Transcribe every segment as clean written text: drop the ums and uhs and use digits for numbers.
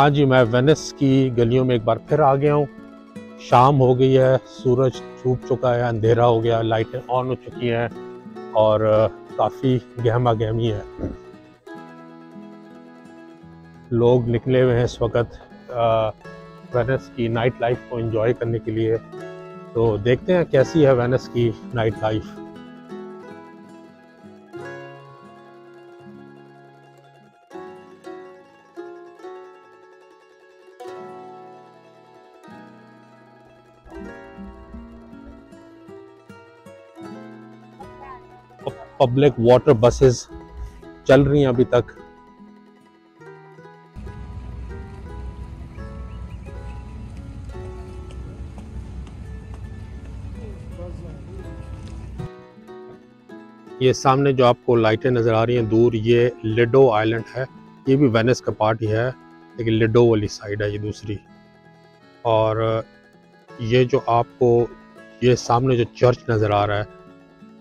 हाँ जी, मैं वेनिस की गलियों में एक बार फिर आ गया हूँ। शाम हो गई है, सूरज छुप चुका है, अंधेरा हो गया, लाइटें ऑन हो चुकी हैं और काफ़ी गहमा गहमी है। लोग निकले हुए हैं इस वक्त वेनिस की नाइट लाइफ को एंजॉय करने के लिए। तो देखते हैं कैसी है वेनिस की night life. Public water buses चल रही हैं अभी तक। ये सामने जो आपको लाइटें नज़र आ रही हैं दूर, ये लिडो आइलैंड है। ये भी वेनिस का पार्ट ही है, लेकिन लिडो वाली साइड है ये दूसरी। और ये जो आपको ये सामने जो चर्च नज़र आ रहा है,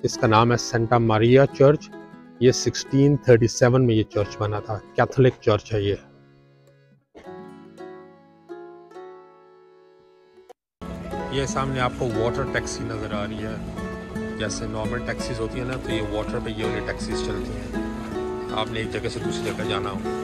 इसका नाम है सेंटा मारिया चर्च। ये 1637 में ये चर्च बना था, कैथोलिक चर्च है ये। ये सामने आपको वाटर टैक्सी नज़र आ रही है। जैसे नॉर्मल टैक्सीज होती है ना, तो ये वाटर पे ये वाली टैक्सीज चलती हैं। आपने एक जगह से दूसरी जगह जाना हो।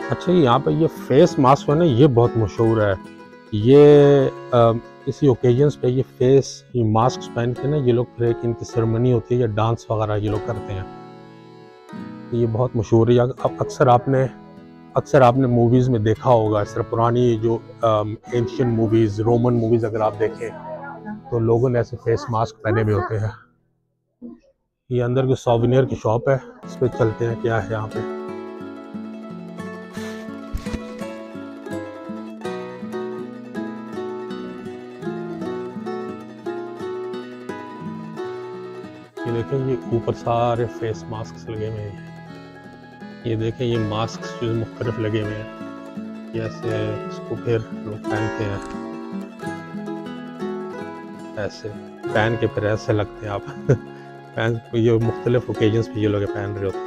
अच्छा, यहाँ पे ये फेस मास्क है ना, ये बहुत मशहूर है। ये किसी ओकेजन्स पे ये फेस ये मास्क पहन के ना ये लोग फिर एक इनकी सेरेमनी होती है या डांस वगैरह ये लोग करते हैं। ये बहुत मशहूर है। अक्सर आपने मूवीज़ में देखा होगा। इस तरह पुरानी जो एंशियंट मूवीज़, रोमन मूवीज़ अगर आप देखें तो लोगों ने ऐसे फेस मास्क पहने हुए होते हैं। ये अंदर की सॉवेनियर की शॉप है, इस पर चलते हैं क्या है यहाँ पे। ये देखें, ये ऊपर सारे फेस मास्क लगे हुए हैं। ये देखें, ये मास्क जो मुख्तलिफ लगे हुए हैं। ये ऐसे इसको फिर लोग पहनते हैं, ऐसे पहन के फिर ऐसे लगते हैं आप पहन ये मुख्तलिफ ओकेजन्स पे ये लोग पहन रहे होते हैं।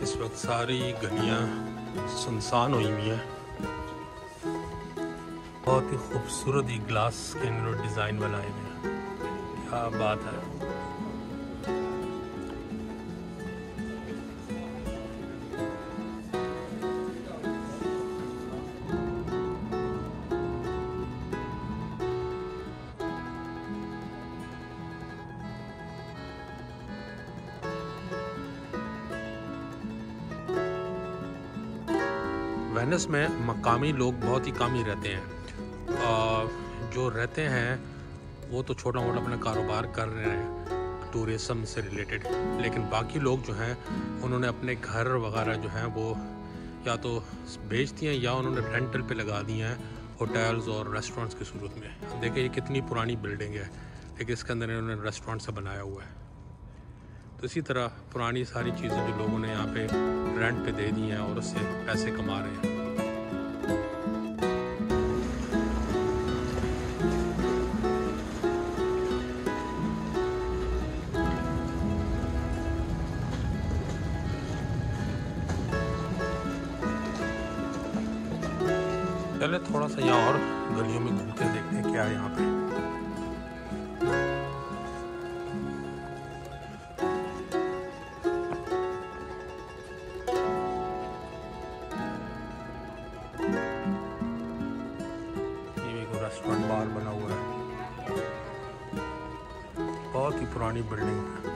इस वक्त सारी गलियां सुनसान हुई हुई हैं। बहुत ही खूबसूरत ही ग्लास के इन्होंने डिज़ाइन बनाए हुए हैं। क्या बात है। वेनिस में मकामी लोग बहुत ही कम ही रहते हैं। जो रहते हैं वो तो छोटा मोटा अपना कारोबार कर रहे हैं टूरिज़म से रिलेटेड, लेकिन बाकी लोग जो हैं उन्होंने अपने घर वगैरह जो हैं वो या तो बेच दिए हैं या उन्होंने रेंटल पे लगा दिए हैं होटल्स और रेस्टोरेंट्स की सूरत में। देखिए, ये कितनी पुरानी बिल्डिंग है, लेकिन इसके अंदर इन्होंने रेस्टोरेंट से बनाया हुआ है। तो इसी तरह पुरानी सारी चीज़ें जो लोगों ने यहाँ पे रेंट पे दे दी हैं और उससे पैसे कमा रहे हैं। चले थोड़ा सा यहाँ और गलियों में घूमते देखते हैं क्या है यहाँ पे। रेस्टोरेंट बार बना हुआ है, बहुत ही पुरानी बिल्डिंग है।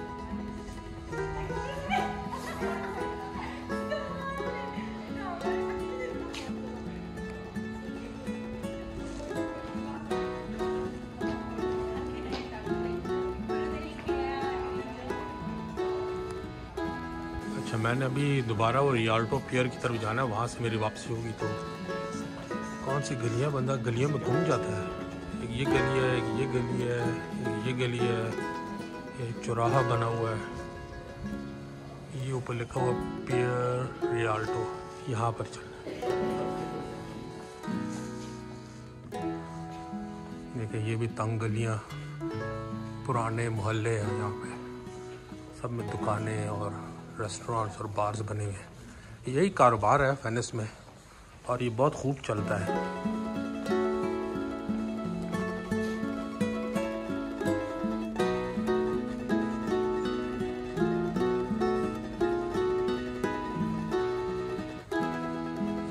अच्छा, मैंने अभी दोबारा वो रियाल्टो पियर की तरफ जाना है, वहाँ से मेरी वापसी होगी। तो कौन सी गलियाँ, बंदा गलियों में घूम जाता है। एक ये गली है, एक ये गली है, एक ये गली है, एक चौराहा बना हुआ है, ये ऊपर लिखा हुआ पियर रियाल्टो, यहाँ पर चलना है। देखिए ये भी तंग गलियाँ, पुराने मोहल्ले हैं यहाँ पे, सब में दुकानें और रेस्टोरेंट्स और बार्स बने हुए हैं। यही कारोबार है वेनिस में और ये बहुत खूब चलता है।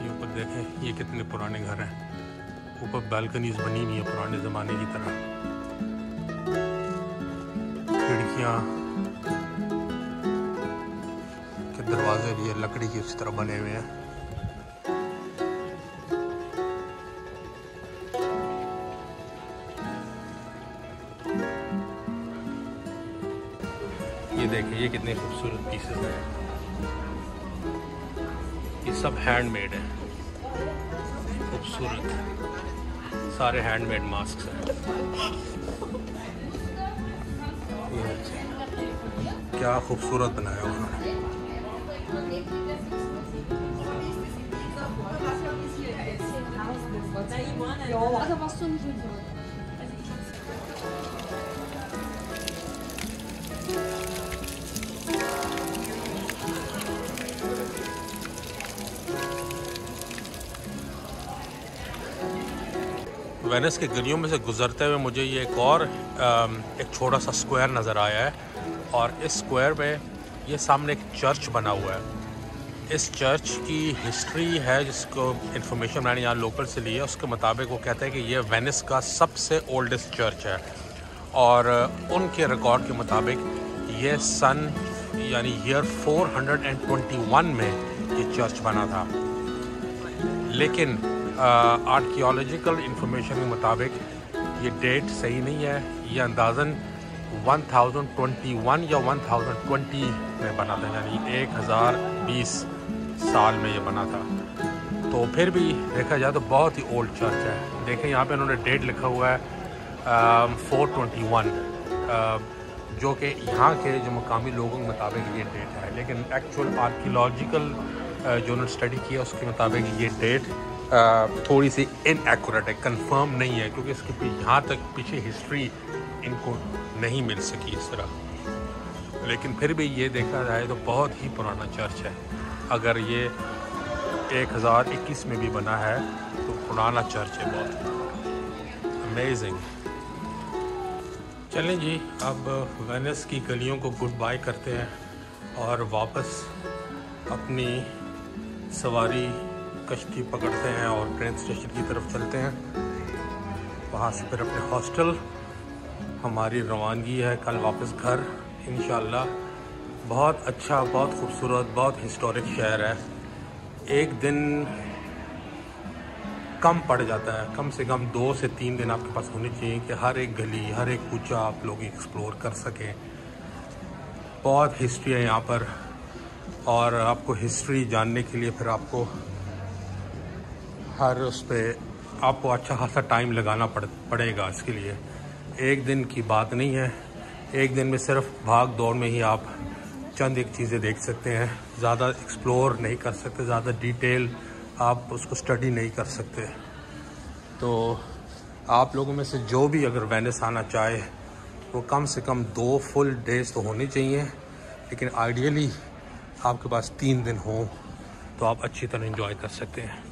ये ऊपर देखें, ये कितने पुराने घर हैं, ऊपर बालकनीज बनी हुई है पुराने ज़माने की तरह, खिड़कियाँ के दरवाजे भी लकड़ी की उसी तरह बने हुए हैं। ये देखिए, ये कितने खूबसूरत पीसेस हैं, ये सब हैंडमेड है, खूबसूरत सारे हैंडमेड मास्क हैं। ये क्या खूबसूरत बनाया उन्होंने। वेनिस के गलियों में से गुजरते हुए मुझे ये एक छोटा सा स्क्वायर नज़र आया है, और इस स्क्वायर में ये सामने एक चर्च बना हुआ है। इस चर्च की हिस्ट्री है जिसको इन्फॉर्मेशन मैंने यहाँ लोकल से ली है, उसके मुताबिक वो कहते हैं कि ये वेनिस का सबसे ओल्डेस्ट चर्च है, और उनके रिकॉर्ड के मुताबिक ये सन यानी ईयर 421 में ये चर्च बना था। लेकिन आर्कियोलॉजिकल इंफॉर्मेशन के मुताबिक ये डेट सही नहीं है, ये अंदाज़न 1021 या 1020 में बना था, यानी 1020 साल में ये बना था। तो फिर भी देखा जाए तो बहुत ही ओल्ड चर्च है। देखें यहाँ पे उन्होंने डेट लिखा हुआ है 421, जो कि यहाँ के जो मकामी लोगों के मुताबिक ये डेट है, लेकिन एक्चुअल आर्कियोलॉजिकल जो उन्होंने स्टडी किया उसके मुताबिक ये डेट थोड़ी सी इनएक्यूरेट है, कंफर्म नहीं है, क्योंकि इसके यहाँ तक पीछे हिस्ट्री इनको नहीं मिल सकी इस तरह। लेकिन फिर भी ये देखा जाए तो बहुत ही पुराना चर्च है। अगर ये 1021 में भी बना है तो पुराना चर्च है, बहुत अमेजिंग। चलें जी, अब वेनिस की गलियों को गुड बाय करते हैं और वापस अपनी सवारी कश्ती पकड़ते हैं और ट्रेन स्टेशन की तरफ चलते हैं। वहाँ से फिर अपने हॉस्टल हमारी रवानगी है, कल वापस घर इंशाल्लाह। बहुत अच्छा, बहुत खूबसूरत, बहुत हिस्टोरिक शहर है। एक दिन कम पड़ जाता है, कम से कम 2 से 3 दिन आपके पास होने चाहिए कि हर एक गली, हर एक कूचा आप लोग एक्सप्लोर कर सकें। बहुत हिस्ट्री है यहाँ पर, और आपको हिस्ट्री जानने के लिए फिर आपको हर उस पर आपको अच्छा खासा टाइम लगाना पड़ेगा। इसके लिए एक दिन की बात नहीं है, एक दिन में सिर्फ भाग दौड़ में ही आप चंद एक चीज़ें देख सकते हैं, ज़्यादा एक्सप्लोर नहीं कर सकते, ज़्यादा डिटेल आप उसको स्टडी नहीं कर सकते। तो आप लोगों में से जो भी अगर वेनिस आना चाहे वो कम से कम 2 फुल डेज तो होने चाहिए, लेकिन आइडियली आपके पास 3 दिन हों तो आप अच्छी तरह एंजॉय कर सकते हैं।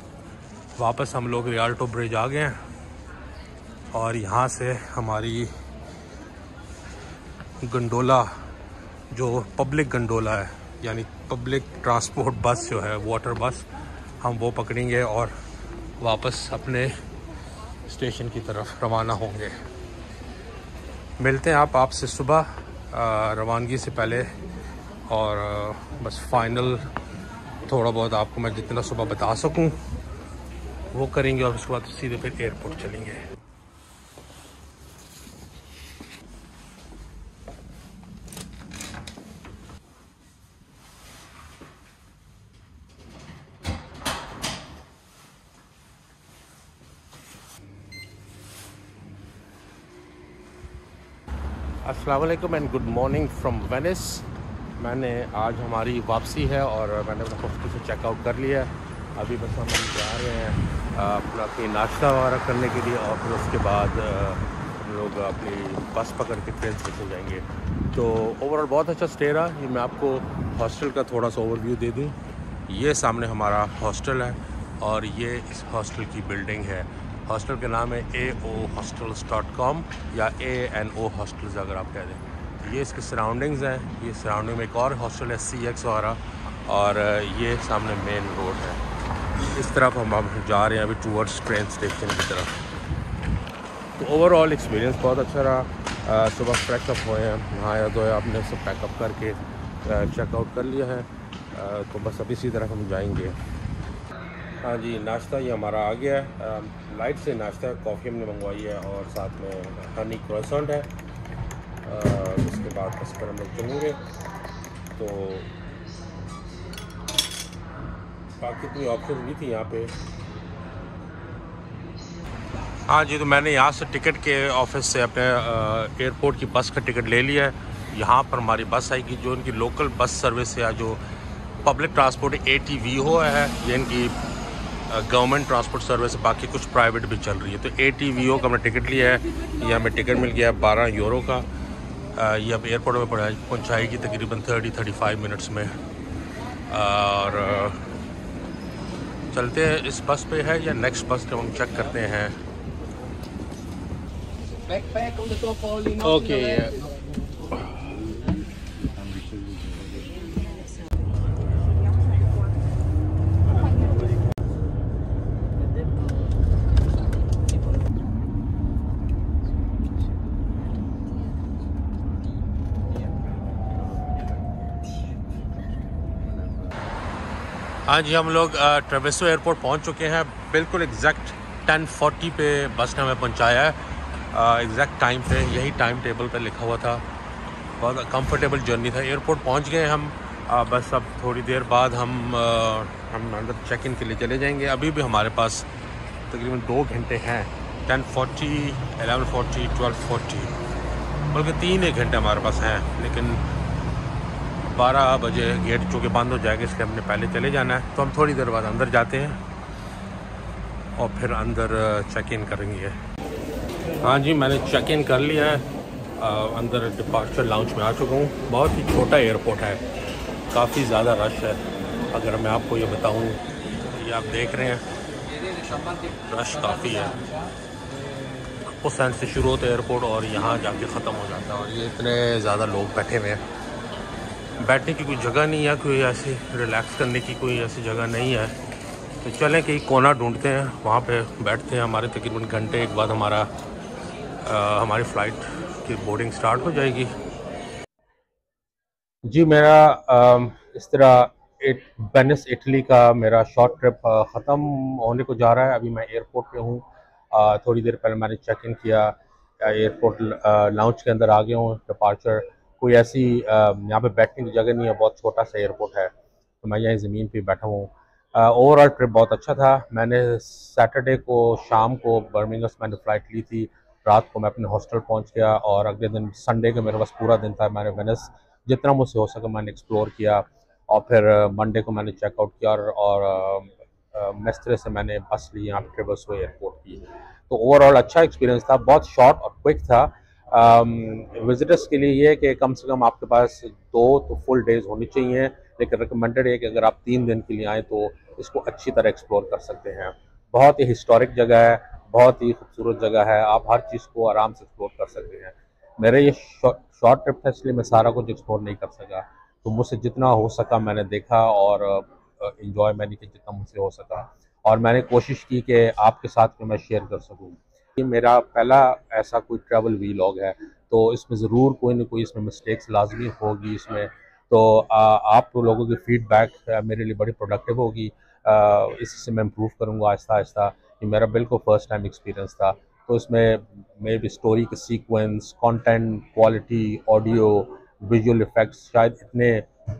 वापस हम लोग रियाल्टो ब्रिज आ गए हैं और यहाँ से हमारी गंडोला, जो पब्लिक गंडोला है यानी पब्लिक ट्रांसपोर्ट बस जो है, वाटर बस, हम वो पकड़ेंगे और वापस अपने स्टेशन की तरफ रवाना होंगे। मिलते हैं आपसे सुबह रवानगी से पहले, और बस फाइनल थोड़ा बहुत आपको मैं जितना सुबह बता सकूं वो करेंगे, और उसके बाद सीधे फिर एयरपोर्ट चलेंगे। अस्सलाम वालेकुम and good morning from Venice. मैंने आज हमारी वापसी है और मैंने अपना हॉस्टल से चेकआउट कर लिया है। अभी बस हम जा रहे हैं अपना अपनी नाश्ता वगैरह करने के लिए, और फिर उसके बाद हम लोग अपनी बस पकड़ के ट्रेन स्टेशन जाएंगे। तो ओवरऑल बहुत अच्छा स्टे रहा। ये मैं आपको हॉस्टल का थोड़ा सा ओवरव्यू दे दूँ। ये सामने हमारा हॉस्टल है और ये इस हॉस्टल की बिल्डिंग है। हॉस्टल का नाम है AOHostels.com या ANO हॉस्टल्स अगर आप कह दें। ये इसके सराउंडिंग्स हैं। ये सराउंडिंग में एक और हॉस्टल है CX वगैरह, और ये सामने मेन रोड है। इस तरफ हम अब जा रहे हैं अभी टूवर्ड्स ट्रेन स्टेशन की तरफ। तो ओवरऑल एक्सपीरियंस बहुत अच्छा रहा। सुबह फ्रेश अप हुए हैं, नहाया धोया, आपने सब पैकअप करके चेकआउट कर लिया है। तो बस अभी इसी तरफ हम जाएंगे। हाँ जी, नाश्ता ये हमारा आ गया है। लाइट से नाश्ता, कॉफ़ी हमने मंगवाई है और साथ में हनी क्रॉइसेंट है। उसके बाद बस पर हम लोग चलेंगे। तो बाकी इतनी ऑप्शन भी थी यहाँ पे। हाँ जी, तो मैंने यहाँ से टिकट के ऑफिस से अपने एयरपोर्ट की बस का टिकट ले लिया है। यहाँ पर हमारी बस आएगी, जो इनकी लोकल बस सर्विस है, जो पब्लिक ट्रांसपोर्ट ATVO है, ये इनकी गवर्नमेंट ट्रांसपोर्ट सर्विस। बाकी कुछ प्राइवेट भी चल रही है। तो ATVO का हमने टिकट लिया है। ये हमें टिकट मिल गया है 12 यूरो का। ये अब एयरपोर्ट में पहुँचाएगी तकरीबन 30-35 मिनट्स में। और चलते हैं, इस बस पे है या नेक्स्ट बस जब हम चेक करते हैं। ओके, हाँ जी, हम लोग ट्रेवेसो एयरपोर्ट पहुंच चुके हैं। बिल्कुल एग्जैक्ट 10:40 पे बस ने हमें पहुंचाया है। एग्जैक्ट टाइम पे, यही टाइम टेबल पे लिखा हुआ था। बहुत कंफर्टेबल जर्नी था। एयरपोर्ट पहुंच गए हम। बस अब थोड़ी देर बाद हम अंदर चेक इन के लिए चले जाएंगे। अभी भी हमारे पास तकरीबन 2 घंटे हैं। 10:40, 11:40, 12:40, बल्कि 3 घंटे हमारे पास हैं। लेकिन 12 बजे गेट चूँकि बंद हो जाएगा, इसलिए हमने पहले चले जाना है। तो हम थोड़ी देर बाद अंदर जाते हैं और फिर अंदर चेक इन करेंगे। हाँ जी, मैंने चेक इन कर लिया है। अंदर डिपार्चर लाउंज में आ चुका हूँ। बहुत ही छोटा एयरपोर्ट है, काफ़ी ज़्यादा रश है। अगर मैं आपको ये बताऊँ, ये आप देख रहे हैं, रश काफ़ी है। उस साइड से शुरू होता है एयरपोर्ट और यहाँ जाके ख़त्म हो जाता है। और ये इतने ज़्यादा लोग बैठे हुए हैं। बैठने की कोई जगह नहीं है, कोई ऐसी रिलैक्स करने की कोई ऐसी जगह नहीं है। तो चलें कहीं कोना ढूंढते हैं, वहाँ पे बैठते हैं। हमारे तकरीबन घंटे एक बाद हमारी फ़्लाइट की बोर्डिंग स्टार्ट हो जाएगी। जी, मेरा इस तरह वेनिस इटली का मेरा शॉर्ट ट्रिप ख़त्म होने को जा रहा है। अभी मैं एयरपोर्ट पे हूँ। थोड़ी देर पहले मैंने चेक इन किया। एयरपोर्ट लाउंज के अंदर आ गया हूँ। डिपार्चर कोई ऐसी यहाँ पे बैठने की जगह नहीं है, बहुत छोटा सा एयरपोर्ट है। तो मैं यहीं ज़मीन पे बैठा हूँ। ओवरऑल ट्रिप बहुत अच्छा था। मैंने सैटरडे को शाम को बर्मिंघम से मैंने फ़्लाइट ली थी। रात को मैं अपने हॉस्टल पहुँच गया और अगले दिन संडे का मेरे पास पूरा दिन था। मैंने वेनिस जितना मुझसे हो सका मैंने एक्सप्लोर किया, और फिर मंडे को मैंने चेकआउट किया और मेस्tre से मैंने बस ली यहाँ पे ट्रेवेसो एयरपोर्ट की। तो ओवरऑल अच्छा एक्सपीरियंस था, बहुत शॉर्ट और क्विक था। विजिटर्स के लिए ये कि कम से कम आपके पास 2 तो फुल डेज़ होनी चाहिए, लेकिन रिकमेंडेड है कि अगर आप 3 दिन के लिए आएँ तो इसको अच्छी तरह एक्सप्लोर कर सकते हैं। बहुत ही हिस्टोरिक जगह है, बहुत ही खूबसूरत जगह है। आप हर चीज़ को आराम से एक्सप्लोर कर सकते हैं। मेरा ये शॉर्ट ट्रिप था, इसलिए मैं सारा कुछ एक्सप्लोर नहीं कर सका। तो मुझसे जितना हो सका मैंने देखा और इन्जॉय मैंने किया जितना मुझसे हो सका, और मैंने कोशिश की कि आपके साथ में मैं शेयर कर सकूँ। ये मेरा पहला ऐसा कोई ट्रैवल वीलॉग है, तो इसमें ज़रूर कोई ना कोई इसमें मिस्टेक्स लाजमी होगी इसमें। तो आप लोगों की फीडबैक मेरे लिए बड़ी प्रोडक्टिव होगी। इससे मैं इम्प्रूव करूँगा आहिस्ता आहिस्ता। ये मेरा बिल्कुल फर्स्ट टाइम एक्सपीरियंस था। तो इसमें मेरी स्टोरी के sequence, content, quality, audio, visual effects शायद इतने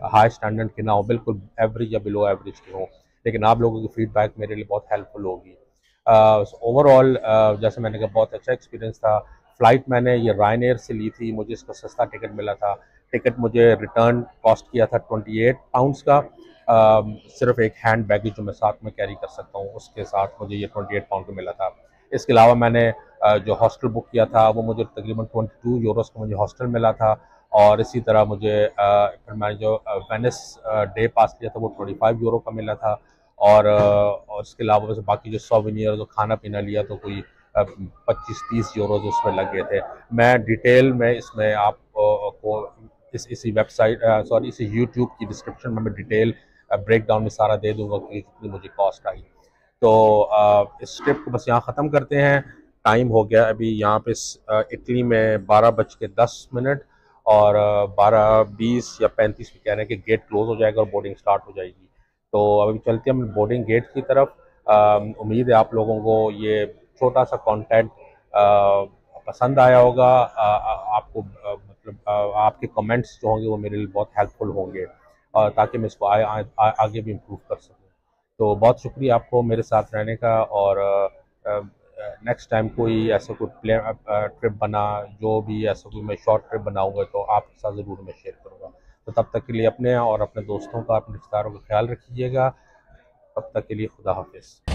हाई स्टैंडर्ड के ना हो, बिल्कुल एवरेज या बिलो एवरेज के हों, लेकिन आप लोगों की फीडबैक मेरे लिए बहुत हेल्पफुल होगी। ओवरऑल जैसे मैंने कहा, बहुत अच्छा एक्सपीरियंस था। फ़्लाइट मैंने ये रायन एयर से ली थी, मुझे इसका सस्ता टिकट मिला था। टिकट मुझे रिटर्न कॉस्ट किया था 28 पाउंड्स का। सिर्फ एक हैंड बैगेज जो मैं साथ में कैरी कर सकता हूँ, उसके साथ मुझे ये 28 पाउंड का मिला था। इसके अलावा मैंने जो हॉस्टल बुक किया था वो मुझे तकरीबन 22 यूरोस का मुझे हॉस्टल मिला था। और इसी तरह मुझे फिर मैंने जो वेनिस डे पास लिया था वो 25 यूरो का मिला था। और इसके अलावा वैसे बाकी जो सोवेनियर जो खाना पीना लिया तो कोई 25-30 यूरो उसमें लग गए थे। मैं डिटेल में इसमें आप को इसी वेबसाइट सॉरी इसी यूट्यूब की डिस्क्रिप्शन में मैं डिटेल ब्रेक डाउन में सारा दे दूंगा कि कितनी मुझे कॉस्ट आई। तो इस ट्रिप को बस यहाँ ख़त्म करते हैं। टाइम हो गया अभी यहाँ पे इटली में 12:10 और 12:20 या 35 में कह रहे हैं कि गेट क्लोज हो जाएगा और बोर्डिंग स्टार्ट हो जाएगी। तो अभी चलते हैं हम बोर्डिंग गेट की तरफ। उम्मीद है आप लोगों को ये छोटा सा कंटेंट पसंद आया होगा। आपको मतलब आपके कमेंट्स जो होंगे वो मेरे लिए बहुत हेल्पफुल होंगे, ताकि मैं इसको आगे भी इम्प्रूव कर सकूँ। तो बहुत शुक्रिया आपको मेरे साथ रहने का। और नेक्स्ट टाइम कोई ऐसा कोई ट्रिप बना, जो भी ऐसा कोई मैं शॉर्ट ट्रिप बनाऊंगा तो आपके साथ ज़रूर मैं शेयर करूँगा। तो तब तक के लिए अपने और अपने दोस्तों का, अपने रिश्तेदारों का ख्याल रखिएगा। तब तक के लिए खुदा हाफिज़।